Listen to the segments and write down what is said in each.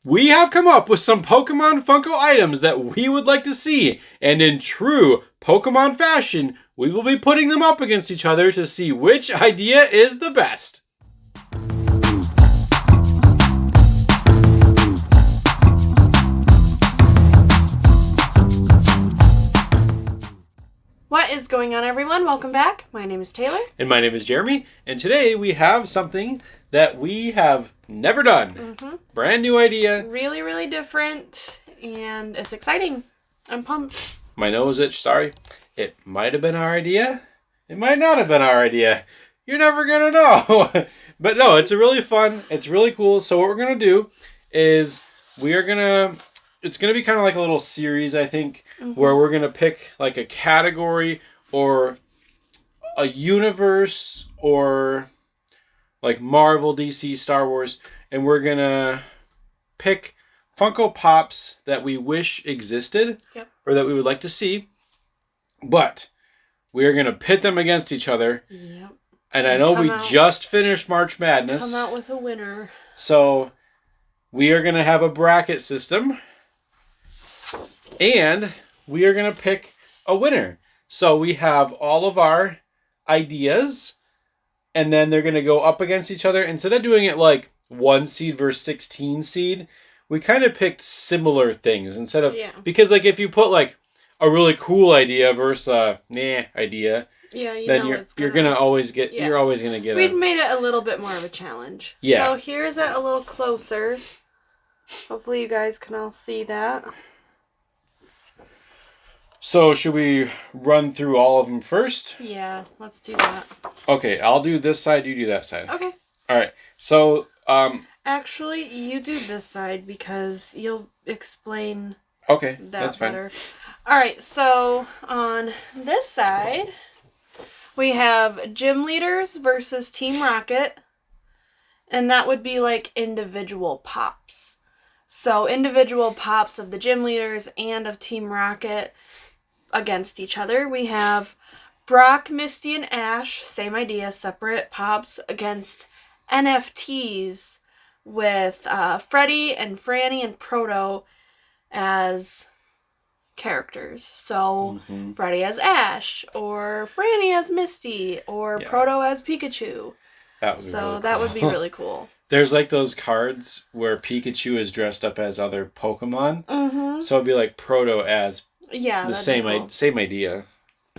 we have come up with some Pokemon Funko items that we would like to see, and in true Pokemon fashion, we will be putting them up against each other to see which idea is the best. What is going on, everyone? Welcome back. My name is Taylor. And my name is Jeremy, and today we have something that we have never done. Mm-hmm. Brand new idea. Really, really different, and it's exciting. I'm pumped. My nose itch, sorry. It might have been our idea. It might not have been our idea. You're never going to know. But no, it's really fun. It's really cool. So what we're going to do is it's going to be kind of like a little series, I think, where we're going to pick like a category or a universe or like Marvel, DC, Star Wars, and we're going to pick Funko Pops that we wish existed or that we would like to see, but we are going to pit them against each other. Yep. And I know we just finished March Madness. Come out with a winner. So we are going to have a bracket system, and we are going to pick a winner. So we have all of our ideas, and then they're going to go up against each other. Instead of doing it like 1 seed versus 16 seed, we kind of picked similar things instead of because like if you put like a really cool idea versus a idea, then you're gonna always get you're always gonna get. We'd made it a little bit more of a challenge. Yeah. So here's it a little closer. Hopefully you guys can all see that. So should we run through all of them first? Yeah, let's do that. Okay, I'll do this side, you do that side. Okay. All right. So actually, you do this side because you'll explain. Okay, that's better. Fine. All right. So on this side, we have gym leaders versus Team Rocket, and that would be like individual pops. So individual pops of the gym leaders and of Team Rocket against each other. We have Brock, Misty, and Ash, same idea, separate pops against NFTs with Freddy and Franny and Proto as characters. So Freddy as Ash, or Franny as Misty, or Proto as Pikachu. That would be really cool. That would be really cool. There's like those cards where Pikachu is dressed up as other Pokemon. Mm-hmm. So it'd be like Proto as the same idea.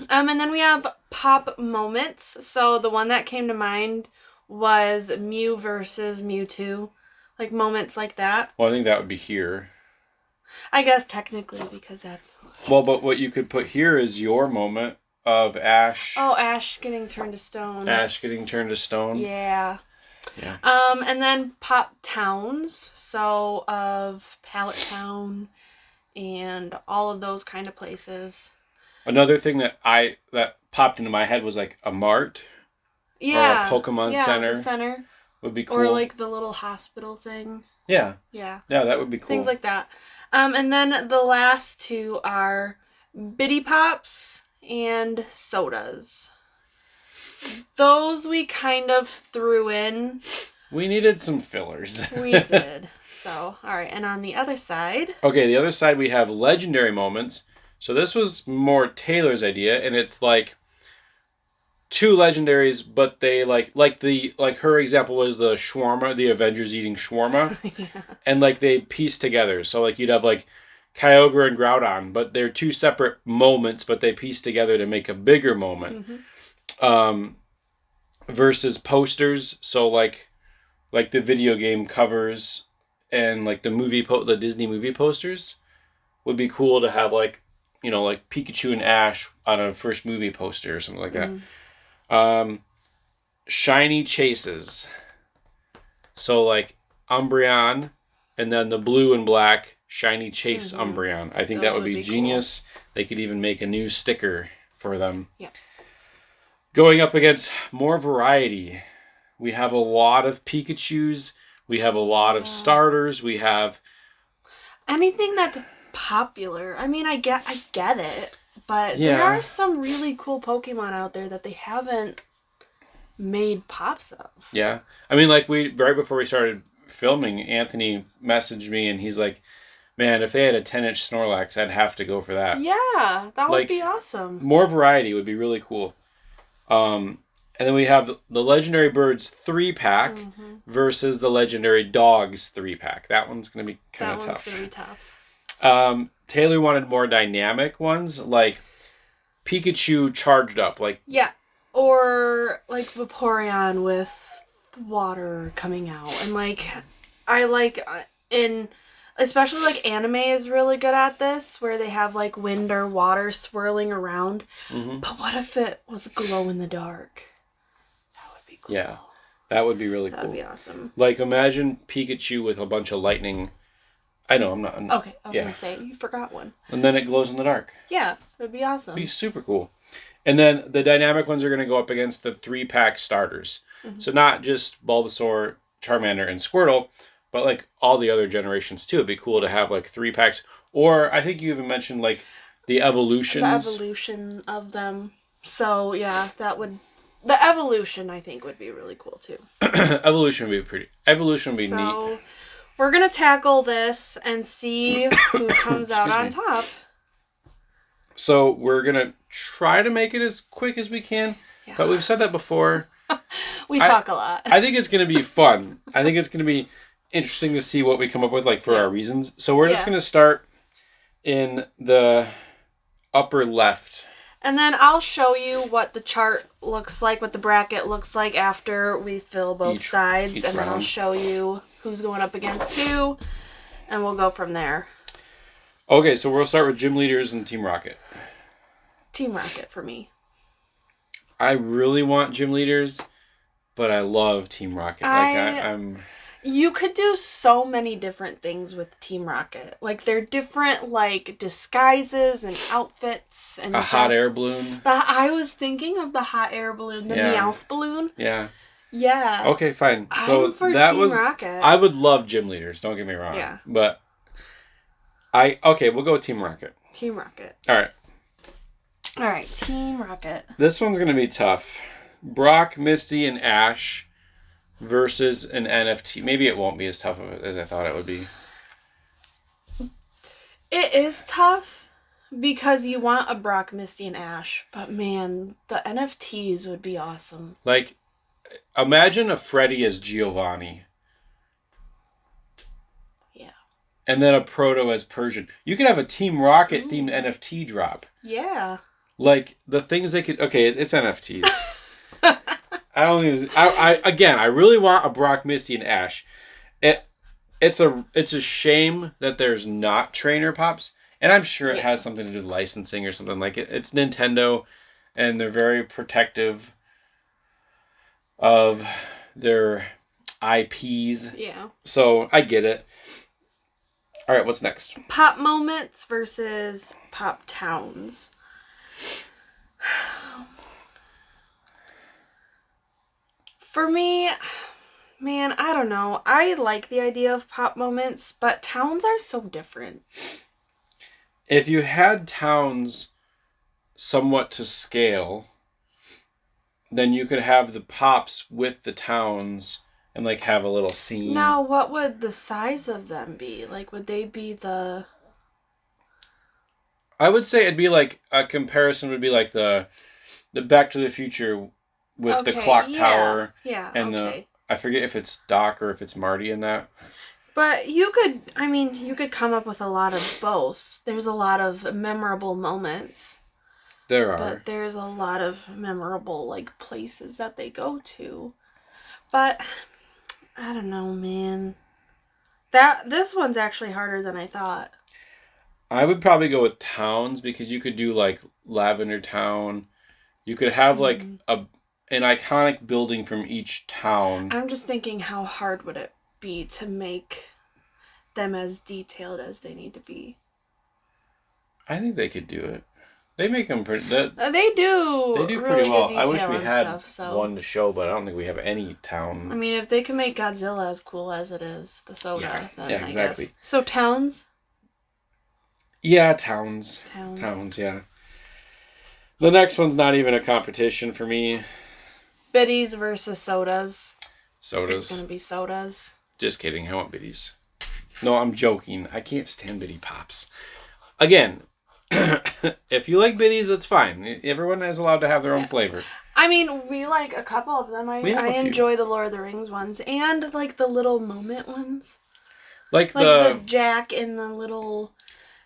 And then we have pop moments. So the one that came to mind was Mew versus Mewtwo. Like moments like that. Well, I think that would be here. I guess technically because that's... Well, but what you could put here is your moment of Ash. Oh, Ash getting turned to stone. Ash getting turned to stone. Yeah. Yeah. And then pop towns. So of Pallet Town and all of those kind of places. Another thing that popped into my head was like a mart. Yeah. Or a Pokemon Center. The center. Would be cool. Or like the little hospital thing. Yeah. Yeah. Yeah, that would be cool. Things like that. And then the last two are Bitty Pops and sodas. Those we kind of threw in. We needed some fillers. We did. So, all right. And on the other side. Okay, the other side we have legendary moments. So this was more Taylor's idea, and it's like 2 legendaries, but they like her example was the shawarma, the Avengers eating shawarma. Yeah. And like they piece together. So like you'd have like Kyogre and Groudon, but they're 2 separate moments, but they piece together to make a bigger moment. Versus posters, so like the video game covers and like the Disney movie posters would be cool to have, like, you know, like Pikachu and Ash on a first movie poster or something like that. Shiny chases, so like Umbreon and then the blue and black shiny chase Umbreon. I think that would be genius. Cool. They could even make a new sticker for them. Yeah. Going up against more variety, we have a lot of Pikachus. We have a lot of starters. We have anything that's popular. I mean, I get it, but there are some really cool Pokemon out there that they haven't made pops of. Yeah, I mean, like right before we started filming, Anthony messaged me and he's like, man, if they had a 10-inch Snorlax, I'd have to go for that. Yeah, that would be awesome. More variety would be really cool. And then we have the Legendary Birds 3-pack versus the Legendary Dogs 3-pack. That one's going to be kind of tough. That one's going to be tough. Taylor wanted more dynamic ones, like Pikachu charged up. Yeah, or like Vaporeon with water coming out. And I like especially like anime is really good at this, where they have like wind or water swirling around. But what if it was glow in the dark? That would be cool. Yeah, that would be really cool. That would be awesome. Like imagine Pikachu with a bunch of lightning. I know, I'm not. Okay, I was going to say, you forgot one. And then it glows in the dark. Yeah, it would be awesome. It'd be super cool. And then the dynamic ones are going to go up against the 3-pack starters. So not just Bulbasaur, Charmander, and Squirtle, but like all the other generations too. It'd be cool to have like 3-packs. Or I think you even mentioned like the evolutions. The evolution of them. So yeah, the evolution I think would be really cool too. Evolution would be neat. So we're going to tackle this and see who comes out on top. So we're going to try to make it as quick as we can. Yeah. But we've said that before. We talk a lot. I think it's going to be fun. I think it's going to be interesting to see what we come up with like for our reasons. So we're just going to start in the upper left. And then I'll show you what the chart looks like, what the bracket looks like after we fill both sides. And then I'll show you who's going up against who, and we'll go from there. Okay, so we'll start with gym leaders and Team Rocket. Team Rocket for me. I really want gym leaders, but I love Team Rocket. I'm... You could do so many different things with Team Rocket. Like, they're different, like, disguises and outfits. And hot air balloon. I was thinking of the hot air balloon, the Meowth balloon. Yeah. Yeah. Okay, fine. So I'm for that Team was Rocket. I would love gym leaders, don't get me wrong. Yeah. But we'll go with Team Rocket. Team Rocket. All right, Team Rocket. This one's going to be tough. Brock, Misty, and Ash versus an NFT. Maybe it won't be as tough as I thought it would be. It is tough because you want a Brock, Misty, and Ash. But man, the NFTs would be awesome. Like, imagine a Freddy as Giovanni. Yeah. And then a Proto as Persian. You could have a Team Rocket themed NFT drop. Yeah. Like, the things they could... Okay, it's NFTs. I really want a Brock, Misty, and Ash. It's a shame that there's not trainer pops. And I'm sure it has something to do with licensing or something like it. It's Nintendo, and they're very protective of their IPs. Yeah. So I get it. All right, what's next? Pop moments versus pop towns. For me, man, I don't know. I like the idea of pop moments, but towns are so different. If you had towns somewhat to scale, then you could have the pops with the towns and like have a little scene. Now, what would the size of them be? Like, would they be the... I would say it'd be like, a comparison would be like the Back to the Future with the clock tower. Yeah, and I forget if it's Doc or if it's Marty in that. But you could come up with a lot of both. There's a lot of memorable moments. There are. But there's a lot of memorable, like, places that they go to. But, I don't know, man. This one's actually harder than I thought. I would probably go with towns because you could do, like, Lavender Town. You could have, like, an iconic building from each town. I'm just thinking, how hard would it be to make them as detailed as they need to be? I think they could do it. They make them pretty... They do. They do really pretty well. Good I wish we had stuff, one to show, but I don't think we have any town. I mean, if they can make Godzilla as cool as it is, the soda, then exactly. I guess. So towns? Yeah, towns. Towns, yeah. The next one's not even a competition for me. Biddies versus sodas. Sodas. It's going to be sodas. Just kidding. I want biddies. No, I'm joking. I can't stand biddy pops. Again, if you like biddies, that's fine. Everyone is allowed to have their own flavor. I mean, we like a couple of them. I enjoy the Lord of the Rings ones and like the little moment ones. Like the Jack in the little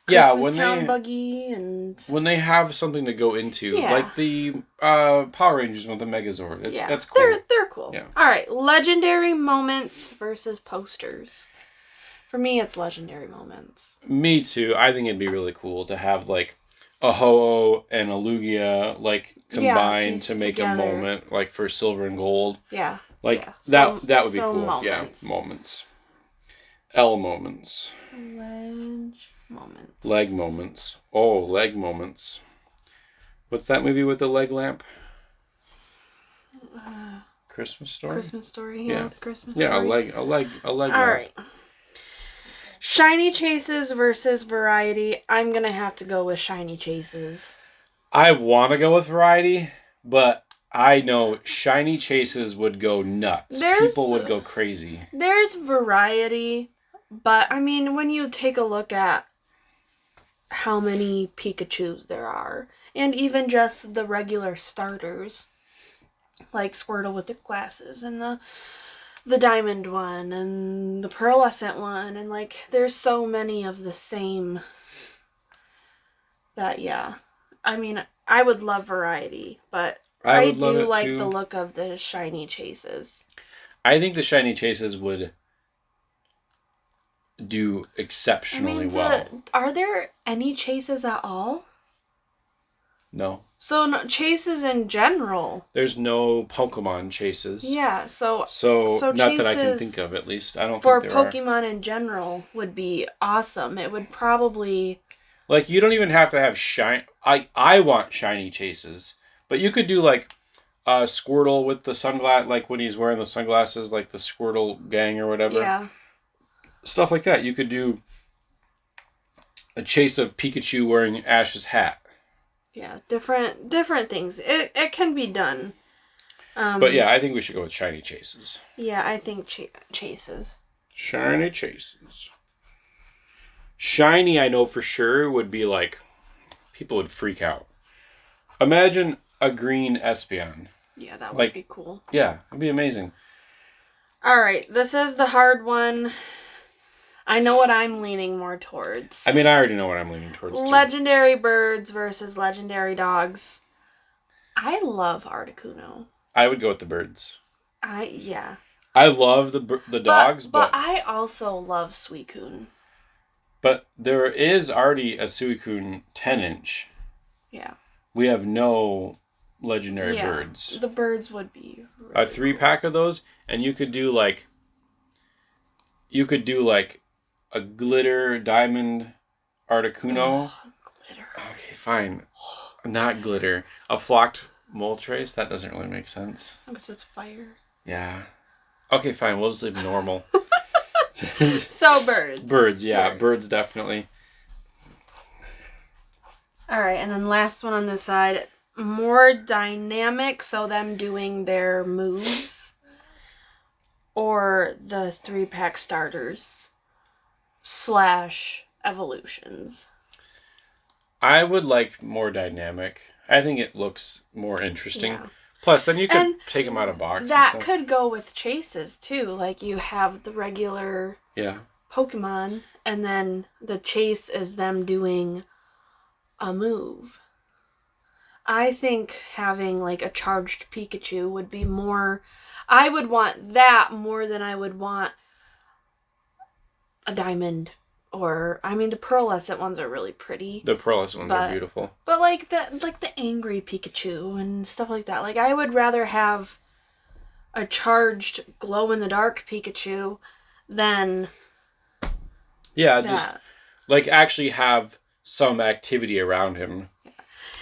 Christmas Town buggy and when they have something to go into, like the Power Rangers with the Megazord. That's cool. They're cool. Yeah. All right, legendary moments versus posters. For me, it's legendary moments. Me too. I think it'd be really cool to have like a Ho-Oh and a Lugia like combined to make a moment like for silver and gold. Yeah. Like that would be cool. Moments. Yeah, moments. L moments. Leg moments. Oh, leg moments. What's that movie with the leg lamp? Christmas Story? Christmas Story, yeah. The Christmas Story. Yeah, a leg All lamp. Right. Shiny chases versus variety. I'm going to have to go with shiny chases. I want to go with variety, but I know shiny chases would go nuts. People would go crazy. There's variety, but I mean, when you take a look at how many Pikachus there are, and even just the regular starters, like Squirtle with the glasses, and the diamond one, and the pearlescent one, and like, there's so many of the same that, yeah. I mean, I would love variety, but I do like the look of the shiny chases. I think the shiny chases would do exceptionally well. Are there any chases at all? No. So no, chases in general. There's no Pokemon chases. Yeah, so not that I can think of, at least. I don't for think there Pokemon in general would be awesome. It would probably like you don't even have to have shiny. I want shiny chases, but you could do like Squirtle with the sunglass, like when he's wearing the sunglasses, like the Squirtle gang or whatever. Yeah. Stuff like that. You could do a chase of Pikachu wearing Ash's hat. Yeah, different things. It can be done. But yeah, I think we should go with shiny chases. Yeah, I think chases. Shiny chases. Shiny, I know for sure, would be like, people would freak out. Imagine a green Espeon. Yeah, that would be cool. Yeah, it'd be amazing. All right, this is the hard one. I know what I'm leaning more towards. I mean, I already know what I'm leaning towards. Legendary birds versus legendary dogs. I love Articuno. I would go with the birds. Yeah. I love the dogs, but I also love Suicune. But there is already a Suicune 10-inch. Yeah. We have no legendary birds. The birds would be really a 3-pack of those, and you could do like a glitter diamond Articuno. Glitter. Okay, fine. Not glitter. A flocked Moltres? That doesn't really make sense. Because it's fire. Yeah. Okay, fine. We'll just leave normal. So birds. Birds, yeah. Birds definitely. All right, and then last one on this side. More dynamic, so them doing their moves. Or the 3-pack starters. / evolutions. I would like more dynamic. I think it looks more interesting. Yeah. Plus, then you could take them out of box. That could go with chases too. Like you have the regular Pokemon, and then the chase is them doing a move. I think having like a charged Pikachu would be more. I would want that more than I would want a diamond, or I mean the pearlescent ones are really pretty. The pearlescent ones are beautiful. But like the angry Pikachu and stuff like that. Like I would rather have a charged glow in the dark Pikachu than just like actually have some activity around him. Yeah.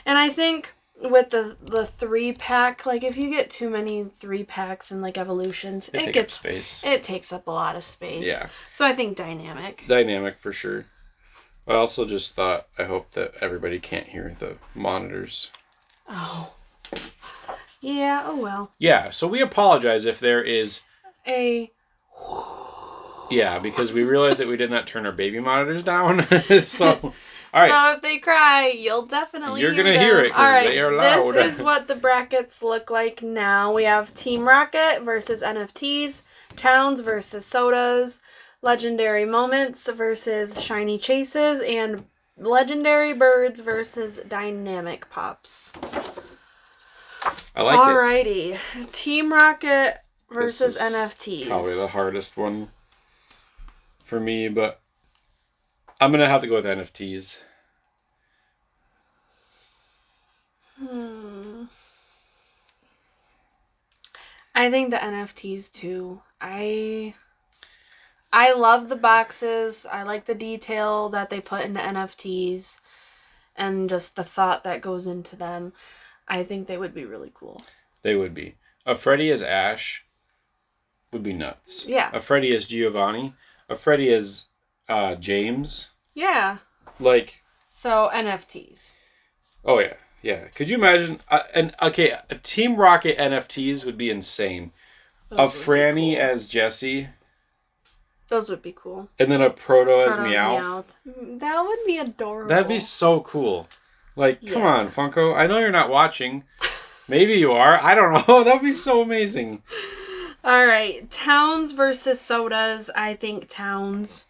And I think with the 3-pack, like if you get too many 3-packs and like evolutions, it gets space. It takes up a lot of space. Yeah. So I think dynamic. Dynamic for sure. I also just thought I hope that everybody can't hear the monitors. Oh. Yeah, oh well. Yeah, so we apologize if there is a Yeah, because we realized that we did not turn our baby monitors down. So, all right. So if they cry, you'll definitely You're hear gonna them. hear it 'cause All right, they are loud. this is what the brackets look like now. We have Team Rocket versus NFTs, Towns versus Sodas, Legendary Moments versus Shiny Chases, and Legendary Birds versus Dynamic Pops. I like it. Alrighty, Team Rocket versus This is NFTs. Probably the hardest one for me, but I'm gonna have to go with NFTs. I think the NFTs too. I love the boxes. I like the detail that they put into NFTs and just the thought that goes into them. I think they would be really cool. They would be. A Freddy as Ash would be nuts. Yeah. A Freddy as Giovanni. A Freddy as James. Yeah. Like. So NFTs. Oh yeah, yeah. Could you imagine? A Team Rocket NFTs would be insane. A Franny as Jessie. Those would be cool. And then a Proto as Meowth. That would be adorable. That'd be so cool. Like, come on, Funko. I know you're not watching. Maybe you are. I don't know. That'd be so amazing. All right. Towns versus Sodas. I think Towns.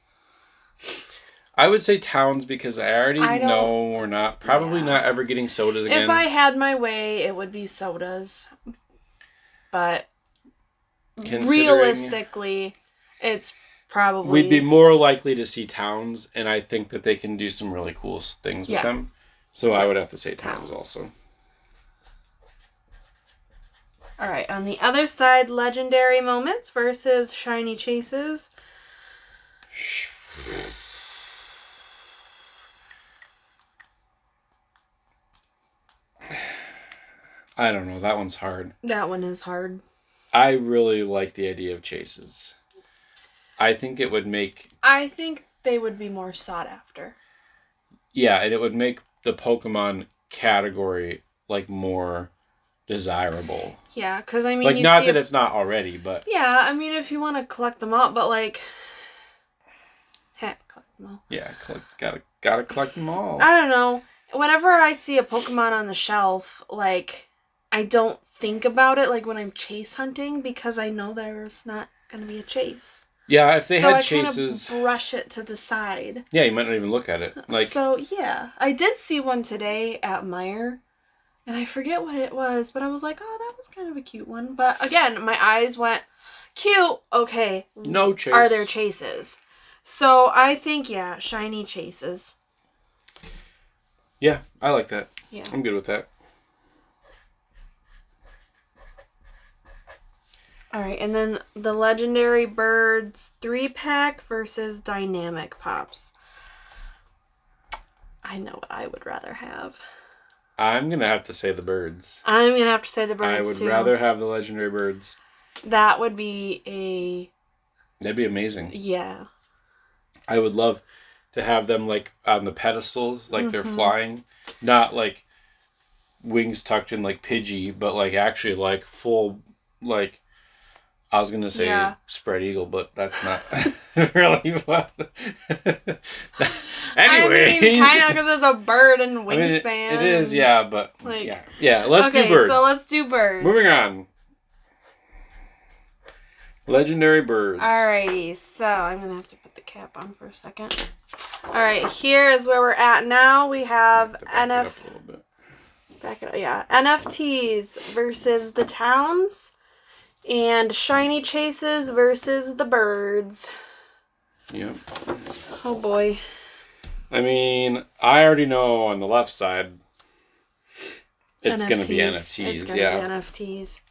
I would say Towns because I already know we're not not ever getting Sodas again. If I had my way, it would be Sodas. But realistically, it's probably... We'd be more likely to see Towns, and I think that they can do some really cool things with them. So I would have to say Towns also. All right, on the other side, Legendary Moments versus Shiny Chases. I don't know. That one's hard. That one is hard. I really like the idea of chases. I think it would make... I think they would be more sought after. Yeah, and it would make the Pokemon category, like, more desirable. Yeah, because, I mean... Like, not that it's not already, but... Yeah, I mean, if you want to collect them all, but, like... Heck, collect them all. Yeah, gotta collect them all. I don't know. Whenever I see a Pokemon on the shelf, like... I don't think about it like when I'm chase hunting because I know there's not going to be a chase. Yeah, if they had I chases... kind of brush it to the side. Yeah, you might not even look at it. Like, so, yeah. I did see one today at Meijer, and I forget what it was, but I was like, oh, that was kind of a cute one. But again, my eyes went, cute, okay. No chase. Are there chases? So I think, yeah, shiny chases. Yeah, I like that. Yeah. I'm good with that. All right, and then the Legendary Birds 3-pack versus Dynamic Pops. I know what I would rather have. I'm going to have to say the birds. I'm going to have to say the birds, I would too. rather have the Legendary Birds. That would be a... That'd be amazing. Yeah. I would love to have them, like, on the pedestals, like they're flying. Not, like, wings tucked in, like, Pidgey, but, like, actually, like, full, like... I was going to say spread eagle, but that's not really what... Anyways. I mean, kind of because it's a bird and wingspan. I mean, it is, yeah, but... Like, yeah, let's do birds. Okay, so let's do birds. Moving on. Legendary Birds. Alrighty, so I'm going to have to put the cap on for a second. Alright, here is where we're at now. We have NFTs versus the Towns. And Shiny Chases versus the Birds. Yep. Oh boy. I mean, I already know on the left side it's going to be NFTs. It's going to be NFTs.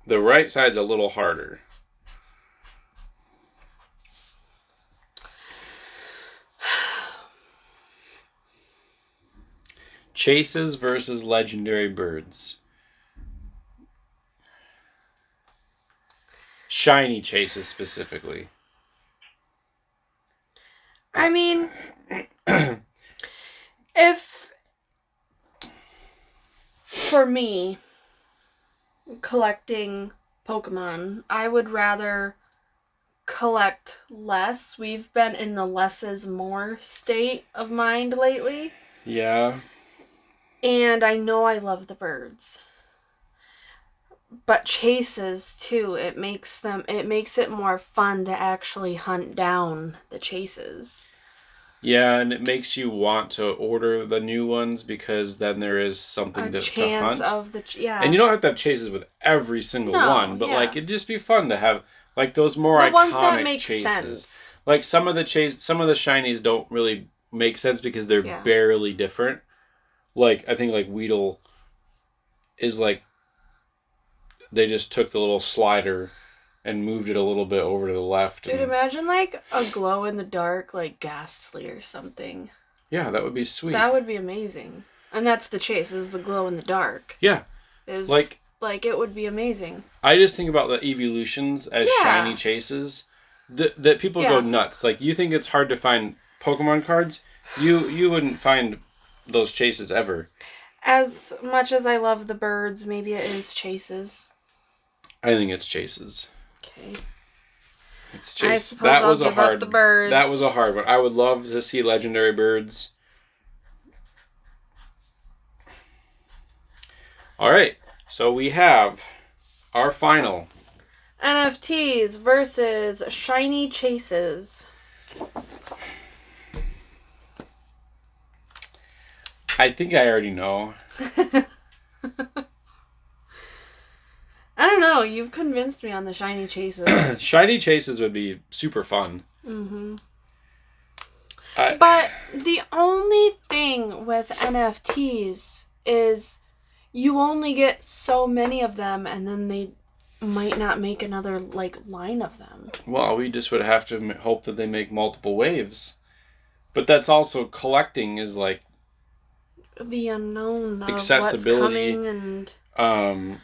The right side's a little harder. Chases versus Legendary Birds. Shiny chases specifically. I mean, if for me collecting Pokemon, I would rather collect less. We've been in the less is more state of mind lately. Yeah. And I know I love the birds. But chases too, it makes it more fun to actually hunt down the chases. Yeah, and it makes you want to order the new ones because then there is something to hunt. And you don't have to have chases with every single one, but like it'd just be fun to have like those more the iconic ones that make chases. Sense. Like some of the shinies don't really make sense because they're barely different. Like I think like Weedle is like they just took the little slider and moved it a little bit over to the left. Dude, imagine like a glow in the dark, like Ghastly or something. Yeah, that would be sweet. That would be amazing. And that's the chase, is the glow in the dark. Yeah. Is like it would be amazing. I just think about the evolutions as shiny chases. That people go nuts. Like you think it's hard to find Pokemon cards? You wouldn't find those chases ever. As much as I love the birds, maybe it is chases. I think it's chases. Okay. It's chases. I suppose I'll give up the birds. That was a hard one. I would love to see legendary birds. All right. So we have our final NFTs versus shiny chases. I think I already know. I don't know. You've convinced me on the shiny chases. Shiny chases would be super fun. Mm-hmm. But the only thing with NFTs is you only get so many of them, and then they might not make another line of them. Well, we just would have to hope that they make multiple waves. But that's also collecting is like the unknown of accessibility, what's coming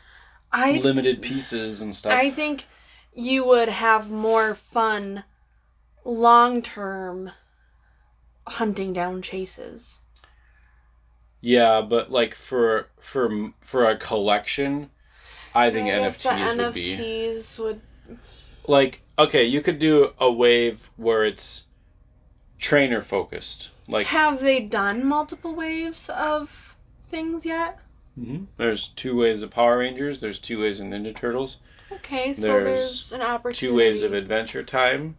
and limited pieces and stuff. I think you would have more fun long term hunting down chases. Yeah, but like for a collection, I think NFTs would like, okay, you could do a wave where it's trainer focused. Like, have they done multiple waves of things yet? Mm-hmm. There's 2 waves of Power Rangers. There's 2 waves of Ninja Turtles. Okay, so there's an opportunity. 2 waves of Adventure Time.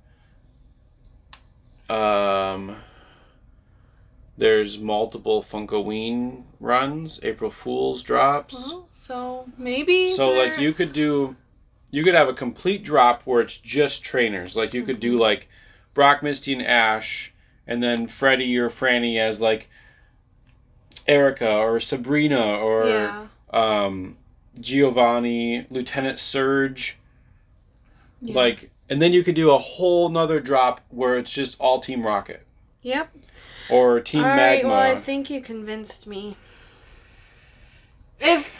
There's multiple Funkoween runs. April Fool's drops. Well, so maybe. So like you could have a complete drop where it's just trainers. Like you could do like Brock, Misty, and Ash, and then Freddy or Franny as like Erica or Sabrina or Giovanni, Lieutenant Surge. Yeah. Like, and then you could do a whole nother drop where it's just all Team Rocket. Yep. Or Team Magma. Alright, well, I think you convinced me. If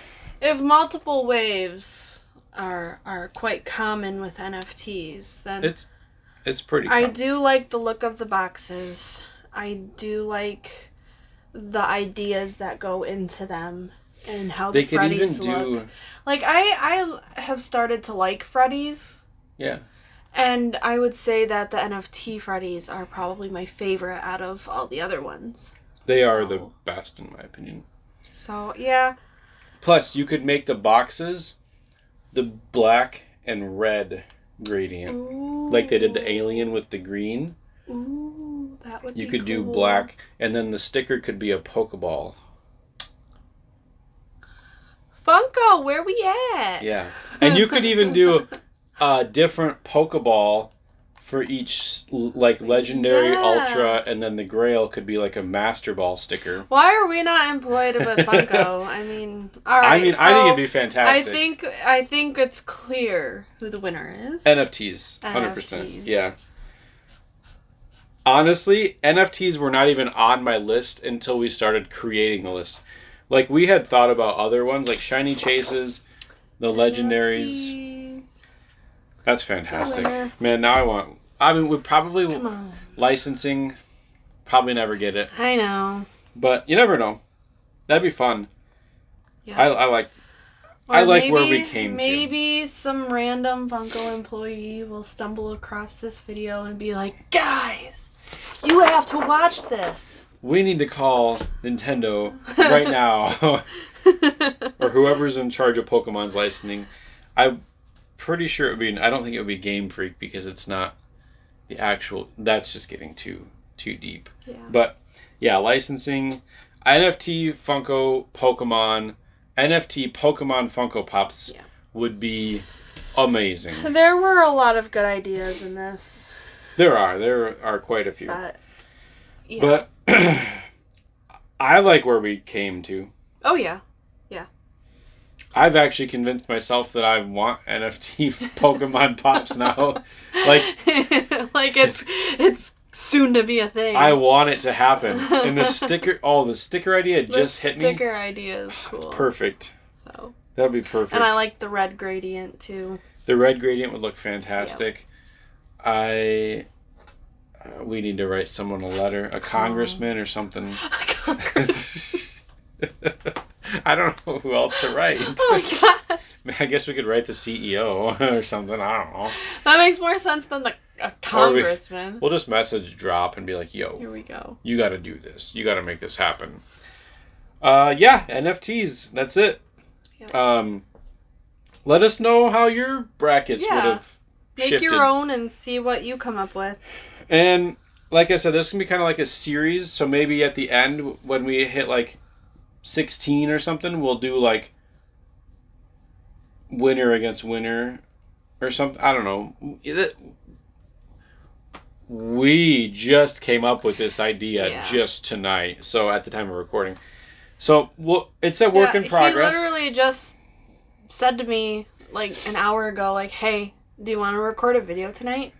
multiple waves are quite common with NFTs, then it's pretty common. I do like the look of the boxes. I do like the ideas that go into them and how the Freddies look. Like I have started to like Freddies. Yeah. And I would say that the NFT Freddies are probably my favorite out of all the other ones. They are the best in my opinion. So, yeah. Plus, you could make the boxes the black and red gradient. Ooh. Like they did the alien with the green. Ooh, that would be You could cool. do black, and then the sticker could be a Pokeball. Funko, where we at? Yeah. And you could even do a different Pokeball for each, like, Legendary, Ultra, and then the Grail could be like a Master Ball sticker. Why are we not employed with Funko? I mean, all right. I think it'd be fantastic. I think it's clear who the winner is. NFTs, 100%. Yeah. Honestly, NFTs were not even on my list until we started creating the list. Like, we had thought about other ones, like Shiny Chases, the Legendaries. NFTs. That's fantastic. Man, now we probably licensing, probably never get it. I know. But you never know. That'd be fun. Yeah. I like I like where we came to. Maybe some random Funko employee will stumble across this video and be like, guys, you have to watch this. We need to call Nintendo right now. Or whoever's in charge of Pokemon's licensing. I'm pretty sure it would be, I don't think it would be Game Freak because it's not the actual, that's just getting too deep. Yeah. But yeah, licensing, NFT Funko Pokemon, NFT Pokemon Funko Pops would be amazing. There were a lot of good ideas in this. There are quite a few. But, yeah. But I like where we came to. Oh, yeah. Yeah. I've actually convinced myself that I want NFT Pokemon Pops now. Like it's soon to be a thing. I want it to happen. And the sticker idea just hit me. The sticker idea is cool. Perfect. So That'd be perfect. And I like the red gradient too. The red gradient would look fantastic. Yep. We need to write someone a letter, a congressman or something. A congressman. I don't know who else to write. Oh my god. I guess we could write the CEO or something. I don't know. That makes more sense than a congressman. We'll just message drop and be like, yo. Here we go. You got to do this. You got to make this happen. Yeah, NFTs. That's it. Yep. Let us know how your brackets would have shifted. Make your own and see what you come up with. And like I said, this can be kind of like a series. So maybe at the end, when we hit like 16 or something, we'll do like winner against winner or something. I don't know. We just came up with this idea just tonight. So at the time of recording. So it's a work in progress. He literally just said to me like an hour ago, like, hey, do you want to record a video tonight?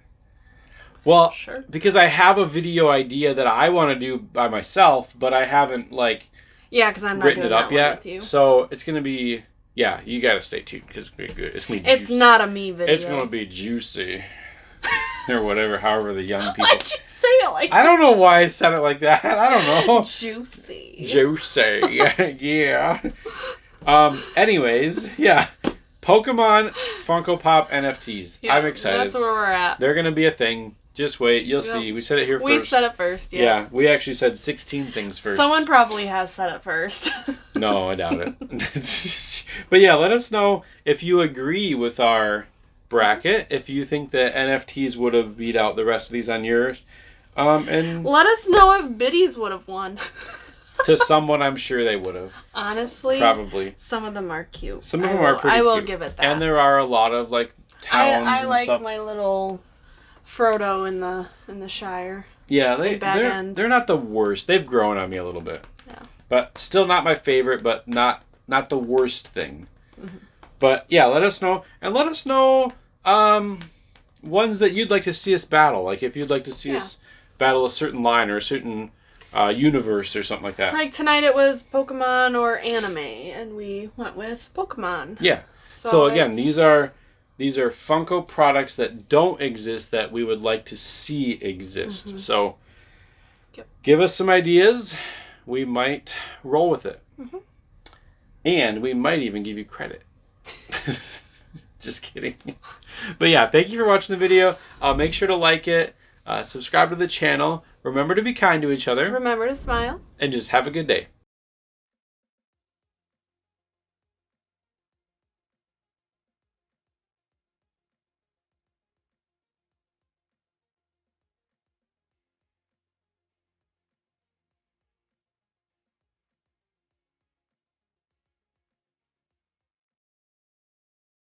Well, sure. Because I have a video idea that I want to do by myself, but I haven't because I'm not written doing it up that yet. With you. So it's gonna be you gotta stay tuned because it's gonna be good. It's not a me video. It's gonna be juicy or whatever. However, the young people. Why'd you say it like that? I don't know why I said it like that. I don't know. Juicy. Yeah. Anyways, Pokemon Funko Pop NFTs. Yeah, I'm excited. That's where we're at. They're gonna be a thing. Just wait. You'll see. We said it here first. We said it first, yeah. Yeah, we actually said 16 things first. Someone probably has said it first. No, I doubt it. But yeah, let us know if you agree with our bracket, if you think that NFTs would have beat out the rest of these on yours. And let us know if biddies would have won. To someone, I'm sure they would have. Honestly. Probably. Some of them are cute. Some of them are pretty cute. I will give it that. And there are a lot of towns I and like stuff. my little Frodo in the Shire. Yeah, they're not the worst. They've grown on me a little bit. Yeah. But still not my favorite, but not the worst thing. Mm-hmm. But yeah, let us know. And let us know ones that you'd like to see us battle. Like if you'd like to see us battle a certain line or a certain universe or something like that. Like tonight it was Pokemon or anime, and we went with Pokemon. Yeah. So again, these are Funko products that don't exist that we would like to see exist. Mm-hmm. So give us some ideas. We might roll with it. Mm-hmm. And we might even give you credit. Just kidding. But yeah, thank you for watching the video. Make sure to like it. Subscribe to the channel. Remember to be kind to each other. Remember to smile. And just have a good day.